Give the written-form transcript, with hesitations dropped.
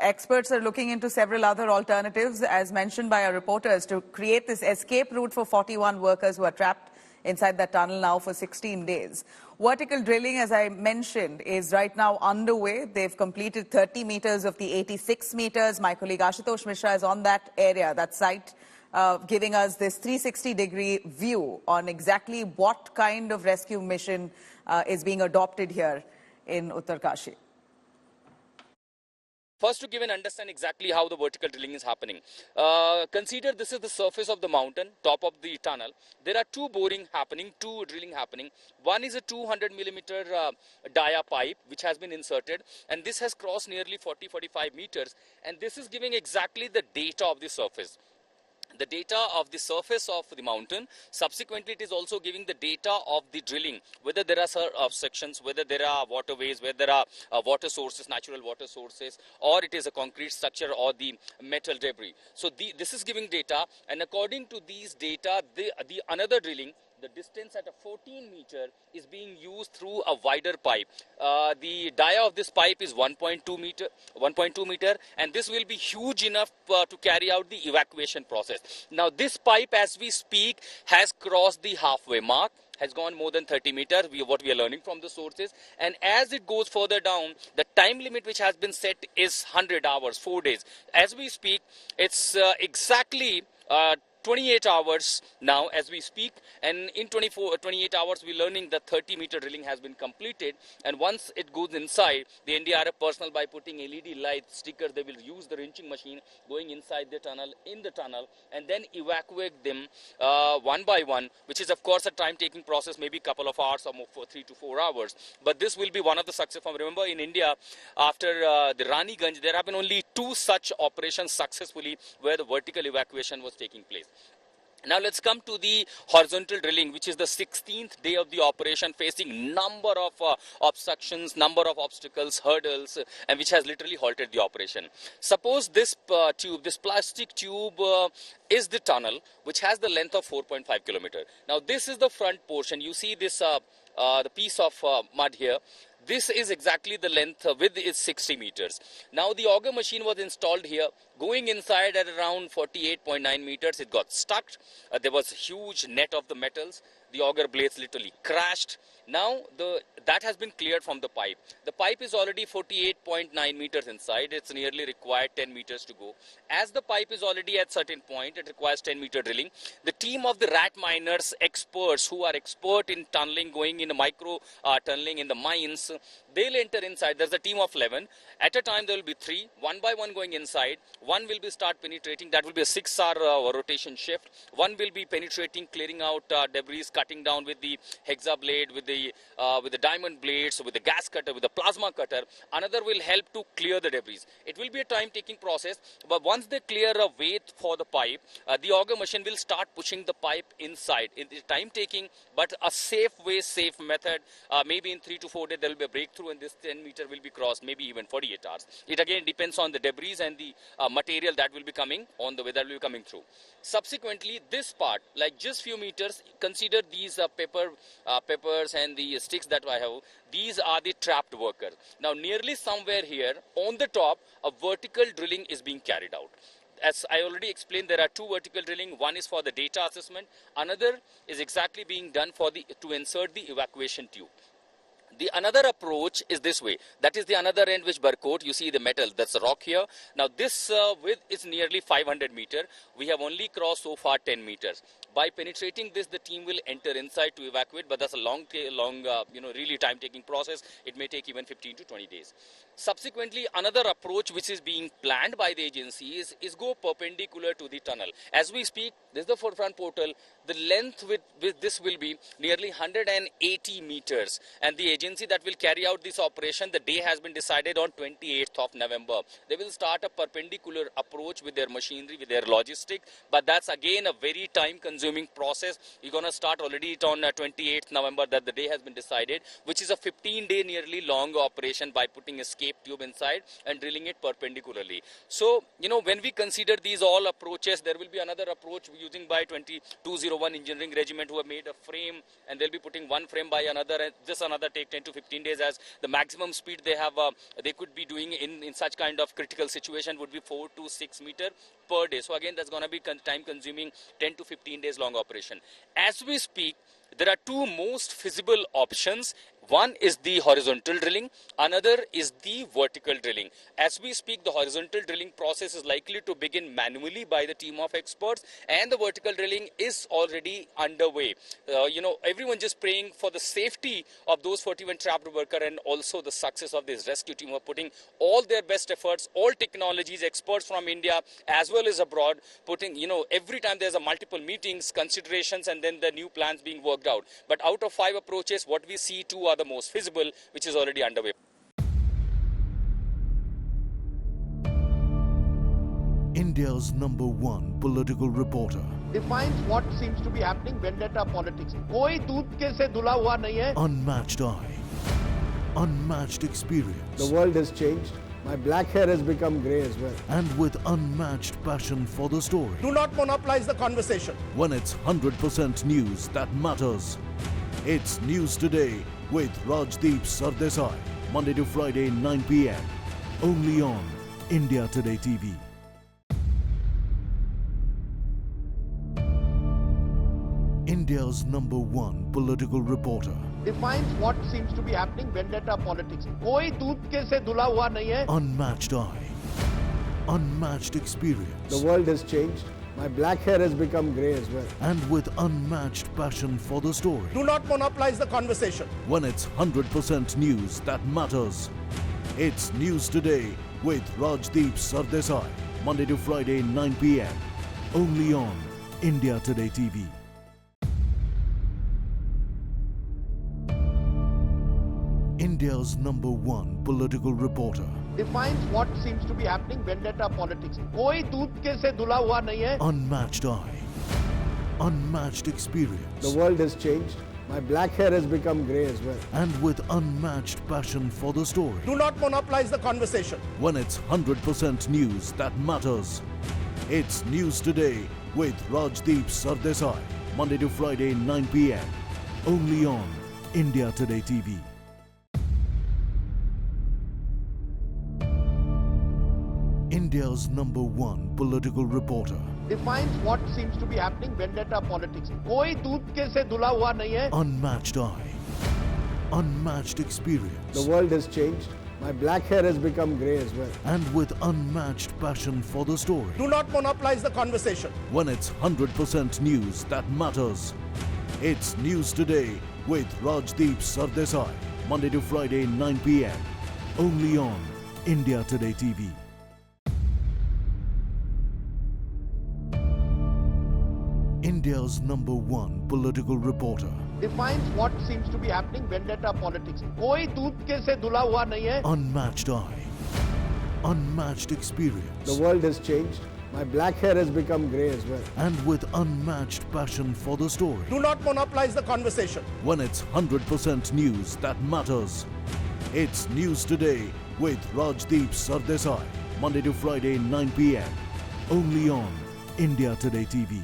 experts are looking into several other alternatives, as mentioned by our reporters, to create this escape route for 41 workers who are trapped inside that tunnel now for 16 days. Vertical drilling, as I mentioned, is right now underway. They've completed 30 meters of the 86 meters. My colleague Ashutosh Mishra is on that area, that site, giving us this 360-degree view on exactly what kind of rescue mission is being adopted here in Uttarkashi. First, to give an understand exactly how the vertical drilling is happening. Consider this is the surface of the mountain, top of the tunnel. There are two drilling happening. One is a 200 millimeter dia pipe which has been inserted, and this has crossed nearly 40-45 meters, and this is giving exactly the data of the surface. The data of the surface of the mountain. Subsequently, it is also giving the data of the drilling, whether there are sections, whether there are waterways, whether there are water sources, natural water sources, or it is a concrete structure or the metal debris. So this is giving data, and according to these data, the another drilling, the distance at a 14 meter is being used through a wider pipe. The dia of this pipe is 1.2 meter, and this will be huge enough to carry out the evacuation process. Now, this pipe, as we speak, has crossed the halfway mark, has gone more than 30 meters, what we are learning from the sources. And as it goes further down, the time limit which has been set is 100 hours, 4 days. As we speak, it's exactly 28 hours now as we speak, and in 28 hours we're learning that 30 meter drilling has been completed, and once it goes inside, the NDRF personnel, by putting LED light stickers, they will use the wrenching machine going inside the tunnel, and then evacuate them one by one, which is of course a time-taking process, maybe a couple of hours or more, for 3 to 4 hours. But this will be one of the success. Remember, in India, after the Raniganj, there have been only 2 such operations successfully where the vertical evacuation was taking place. Now let's come to the horizontal drilling, which is the 16th day of the operation, facing number of obstructions, number of obstacles, hurdles, and which has literally halted the operation. Suppose this this plastic tube is the tunnel, which has the length of 4.5 kilometers. Now this is the front portion. You see this the piece of mud here. This is exactly the length, width is 60 meters. Now the auger machine was installed here. Going inside at around 48.9 meters, it got stuck. There was a huge net of the metals. The auger blades literally crashed. Now that has been cleared from the pipe. The pipe is already 48.9 meters inside. It's nearly required 10 meters to go. As the pipe is already at certain point, it requires 10 meter drilling. The team of the rat miners, experts who are expert in tunneling, going in the micro tunneling in the mines, they'll enter inside. There's a team of 11. At a time, there will be 3, one by one going inside. One will be start penetrating. That will be a 6-hour rotation shift. One will be penetrating, clearing out debris, cutting down with the hexa blade, with the diamond blades, with the gas cutter, with the plasma cutter. Another will help to clear the debris. It will be a time-taking process, but once they clear a way for the pipe, the auger machine will start pushing the pipe inside. It is time-taking, but a safe way, safe method. Maybe in 3 to 4 days there will be a breakthrough, and this 10 meter will be crossed, maybe even 48 hours. It again depends on the debris and the material that will be coming on the way, that will be coming through. Subsequently, this part, like just few meters, consider these peppers and the sticks that I have. These are the trapped workers. Now, nearly somewhere here on the top, a vertical drilling is being carried out. As I already explained, there are 2 vertical drilling. One is for the data assessment. Another is exactly being done for to insert the evacuation tube. The another approach is this way. That is the another end, which Barkot, you see the metal, that's the rock here. Now this width is nearly 500 meters. We have only crossed so far 10 meters. By penetrating this, the team will enter inside to evacuate, but that's a long really time-taking process. It may take even 15 to 20 days. Subsequently, another approach which is being planned by the agency is go perpendicular to the tunnel. As we speak, this is the front portal. The length with this will be nearly 180 meters, and the agency that will carry out this operation, the day has been decided on 28th of November. They will start a perpendicular approach with their machinery, with their logistic, but that's again a very time-consuming consuming process. We're going to start already it on 28th November, that the day has been decided, which is a 15-day nearly long operation by putting escape tube inside and drilling it perpendicularly. So, you know, when we consider these all approaches, there will be another approach using by 2201 Engineering Regiment, who have made a frame, and they'll be putting one frame by another, and this another take 10 to 15 days, as the maximum speed they have, they could be doing in such kind of critical situation would be 4 to 6 meter per day. So again, that's going to be time consuming 10 to 15 days long operation. As we speak, there are two most feasible options. One is the horizontal drilling, another is the vertical drilling. As we speak, the horizontal drilling process is likely to begin manually by the team of experts, and the vertical drilling is already underway. You know, everyone just praying for the safety of those 41 trapped workers and also the success of this rescue team, who are putting all their best efforts, all technologies, experts from India as well as abroad, putting, you know, every time there's a multiple meetings, considerations, and then the new plans being worked out. But out of 5 approaches, what we see, 2 are the most feasible, which is already underway. India's #1 political reporter. Defines what seems to be happening, vendetta politics. कोई दूध के से धुला हुआ नहीं है. Unmatched eye, unmatched experience. The world has changed. My black hair has become grey as well. And with unmatched passion for the story. Do not monopolize the conversation. When it's 100% news that matters. It's News Today with Rajdeep Sardesai. Monday to Friday, 9 p.m. Only on India Today TV. India's #1 political reporter. Defines what seems to be happening, vendetta politics. कोई दूध के से धुला हुआ नहीं है. Unmatched eye, unmatched experience. The world has changed. My black hair has become grey as well. And with unmatched passion for the story. Do not monopolize the conversation. When it's 100% news that matters. It's News Today with Rajdeep Sardesai. Monday to Friday, 9 p.m. Only on India Today TV. India's #1 political reporter. Defines what seems to be happening, vendetta politics. कोई दूध के से धुला हुआ नहीं है. Unmatched eye, unmatched experience. The world has changed. My black hair has become grey as well. And with unmatched passion for the story. Do not monopolize the conversation. When it's 100% news that matters. It's News Today with Rajdeep Sardesai. Monday to Friday, 9 p.m. Only on India Today TV. India's #1 political reporter. Defines what seems to be happening, vendetta politics. कोई दूध के से धुला हुआ नहीं है. Unmatched eye, unmatched experience. The world has changed. My black hair has become grey as well. And with unmatched passion for the story. Do not monopolize the conversation. When it's 100% news that matters. It's News Today with Rajdeep Sardesai. Monday to Friday, 9 p.m. Only on India Today TV. India's #1 political reporter. Defines what seems to be happening, vendetta politics. कोई दूध के से धुला हुआ नहीं है. Unmatched eye, unmatched experience. The world has changed. My black hair has become grey as well. And with unmatched passion for the story. Do not monopolize the conversation. When it's 100% news that matters. It's News Today with Rajdeep Sardesai. Monday to Friday, 9 p.m. Only on India Today TV.